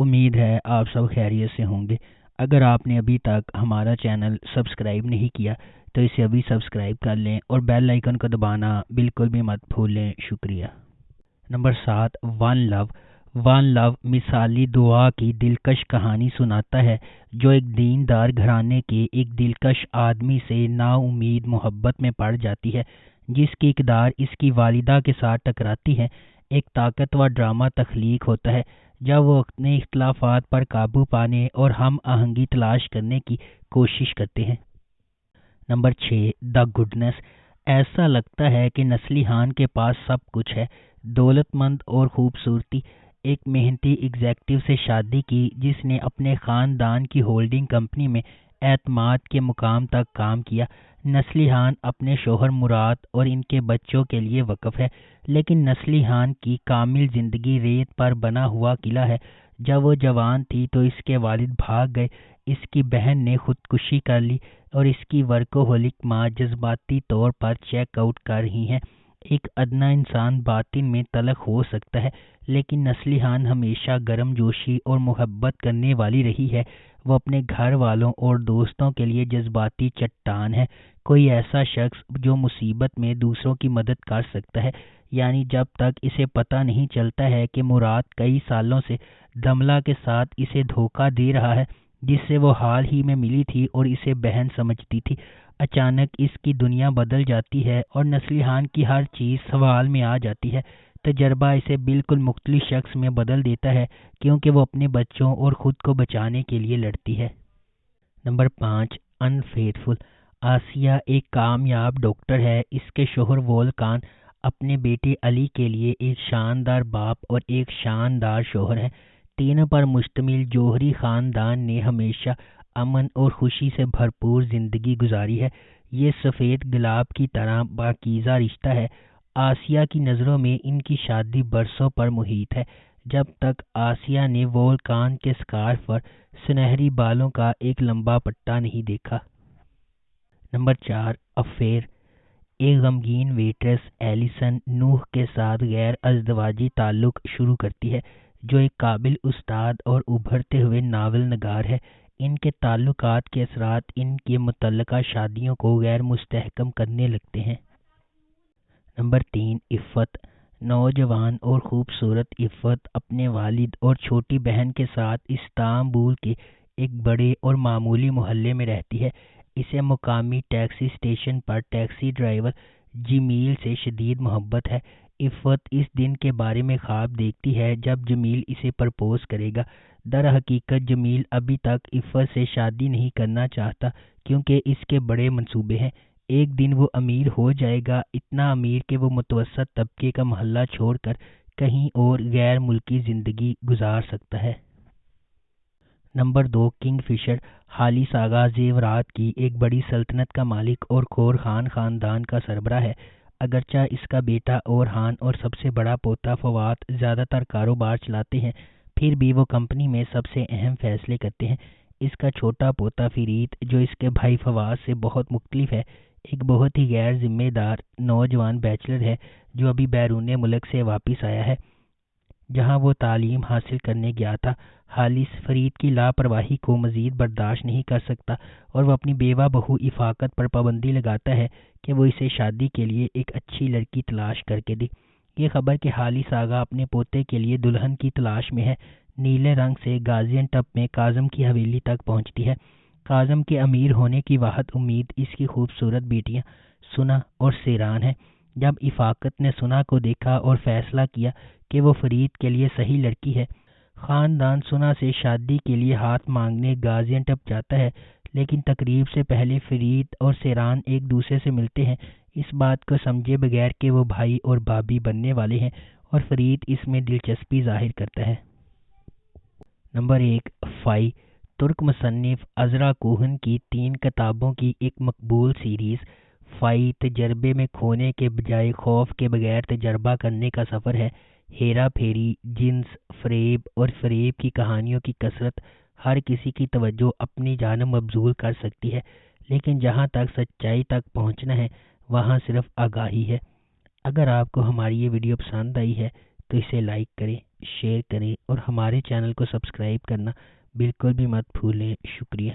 امید ہے آپ سب خیریت سے ہوں گے۔ اگر آپ نے ابھی تک ہمارا چینل سبسکرائب نہیں کیا تو اسے ابھی سبسکرائب کر لیں اور بیل آئیکن کو دبانا بالکل بھی مت بھولیں۔ شکریہ۔ نمبر 7، ون لو۔ ون لو مثالی دعا کی دلکش کہانی سناتا ہے جو ایک دیندار گھرانے کے ایک دلکش آدمی سے نا امید محبت میں پڑ جاتی ہے، جس کی اقدار اس کی والدہ کے ساتھ ٹکراتی ہے۔ ایک طاقتور ڈرامہ تخلیق ہوتا ہے جب وہ اپنے اختلافات پر قابو پانے اور ہم آہنگی تلاش کرنے کی کوشش کرتے ہیں۔ نمبر 6، دا گڈنس۔ ایسا لگتا ہے کہ نسلیحان کے پاس سب کچھ ہے، دولت مند اور خوبصورتی۔ ایک محنتی ایگزیکٹو سے شادی کی جس نے اپنے خاندان کی ہولڈنگ کمپنی میں اعتماد کے مقام تک کام کیا۔ نسلیحان اپنے شوہر مراد اور ان کے بچوں کے لیے وقف ہے، لیکن نسلیحان کی کامل زندگی ریت پر بنا ہوا قلعہ ہے۔ جب وہ جوان تھی تو اس کے والد بھاگ گئے، اس کی بہن نے خودکشی کر لی اور اس کی ورکوہولک ماں جذباتی طور پر چیک آؤٹ کر رہی ہیں۔ ایک ادنا انسان باطن میں تلخ ہو سکتا ہے، لیکن نسلیحان ہمیشہ گرم جوشی اور محبت کرنے والی رہی ہے۔ وہ اپنے گھر والوں اور دوستوں کے لیے جذباتی چٹان ہے، کوئی ایسا شخص جو مصیبت میں دوسروں کی مدد کر سکتا ہے، یعنی جب تک اسے پتہ نہیں چلتا ہے کہ مراد کئی سالوں سے دملہ کے ساتھ اسے دھوکہ دے رہا ہے، جس سے وہ حال ہی میں ملی تھی اور اسے بہن سمجھتی تھی۔ اچانک اس کی دنیا بدل جاتی ہے اور نسلیحان کی ہر چیز سوال میں آ جاتی ہے۔ تجربہ اسے بالکل مختلف شخص میں بدل دیتا ہے کیونکہ وہ اپنے بچوں اور خود کو بچانے کے لیے لڑتی ہے۔ نمبر 5، انفیتھفل۔ آسیہ ایک کامیاب ڈاکٹر ہے۔ اس کے شوہر وولکان اپنے بیٹے علی کے لیے ایک شاندار باپ اور ایک شاندار شوہر ہے۔ تینوں پر مشتمل جوہری خاندان نے ہمیشہ امن اور خوشی سے بھرپور زندگی گزاری ہے۔ یہ سفید گلاب کی طرح پاکیزہ رشتہ ہے۔ آسیہ کی نظروں میں ان کی شادی برسوں پر محیط ہے، جب تک آسیہ نے وولکان کے سکارف پر سنہری بالوں کا ایک لمبا پٹا نہیں دیکھا۔ Number 4، affair. ایک غمگین ویٹریس ایلیسن نوح کے ساتھ غیر ازدواجی تعلق شروع کرتی ہے، جو ایک قابل استاد اور ابھرتے ہوئے ناول نگار ہے۔ ان کے تعلقات کے اثرات ان کی متعلقہ شادیوں کو غیر مستحکم کرنے لگتے ہیں۔ نمبر 3، عفت۔ نوجوان اور خوبصورت عفت اپنے والد اور چھوٹی بہن کے ساتھ استنبول کے ایک بڑے اور معمولی محلے میں رہتی ہے۔ اسے مقامی ٹیکسی اسٹیشن پر ٹیکسی ڈرائیور جمیل سے شدید محبت ہے۔ عفت اس دن کے بارے میں خواب دیکھتی ہے جب جمیل اسے پرپوز کرے گا۔ در حقیقت جمیل ابھی تک عفت سے شادی نہیں کرنا چاہتا کیونکہ اس کے بڑے منصوبے ہیں۔ ایک دن وہ امیر ہو جائے گا، اتنا امیر کہ وہ متوسط طبقے کا محلہ چھوڑ کر کہیں اور غیر ملکی زندگی گزار سکتا ہے۔ نمبر 2، کنگ فشر۔ خالص آغا زیورات کی ایک بڑی سلطنت کا مالک اور خورخان خاندان کا سربراہ ہے۔ اگرچہ اس کا بیٹا اورہان اور سب سے بڑا پوتا فواد زیادہ تر کاروبار چلاتے ہیں، پھر بھی وہ کمپنی میں سب سے اہم فیصلے کرتے ہیں۔ اس کا چھوٹا پوتا فرید، جو اس کے بھائی فواز سے بہت مختلف ہے، ایک بہت ہی غیر ذمہ دار نوجوان بیچلر ہے جو ابھی بیرون ملک سے واپس آیا ہے جہاں وہ تعلیم حاصل کرنے گیا تھا۔ خالص فرید کی لاپرواہی کو مزید برداشت نہیں کر سکتا اور وہ اپنی بیوہ بہو افاقت پر پابندی لگاتا ہے کہ وہ اسے شادی کے لیے ایک اچھی لڑکی تلاش کر کے دے۔ یہ خبر کہ خالص آغا اپنے پوتے کے لیے دلہن کی تلاش میں ہے، نیلے رنگ سے گازین ٹپ میں کاظم کی حویلی تک پہنچتی ہے۔ کاظم کے امیر ہونے کی واحد امید اس کی خوبصورت بیٹیاں سنا اور سیران ہیں۔ جب افاقت نے سنا کو دیکھا اور فیصلہ کیا کہ وہ فرید کے لیے صحیح لڑکی ہے، خاندان سنا سے شادی کے لیے ہاتھ مانگنے گازین ٹپ جاتا ہے، لیکن تقریب سے پہلے فرید اور سیران ایک دوسرے سے ملتے ہیں، اس بات کو سمجھے بغیر کہ وہ بھائی اور بھابھی بننے والے ہیں، اور فرید اس میں دلچسپی ظاہر کرتا ہے۔ نمبر 1، فائی۔ ترک مصنف عزرا کوہن کی 3 کتابوں کی ایک مقبول سیریز فائی تجربے میں کھونے کے بجائے خوف کے بغیر تجربہ کرنے کا سفر ہے۔ ہیرا پھیری، جنس، فریب اور فریب کی کہانیوں کی کثرت ہر کسی کی توجہ اپنی جانب مبذول کر سکتی ہے، لیکن جہاں تک سچائی تک پہنچنا ہے وہاں صرف آگاہی ہے۔ اگر آپ کو ہماری یہ ویڈیو پسند آئی ہے تو اسے لائک کریں، شیئر کریں اور ہمارے چینل کو سبسکرائب کرنا بالکل بھی مت بھولیں. شکریہ.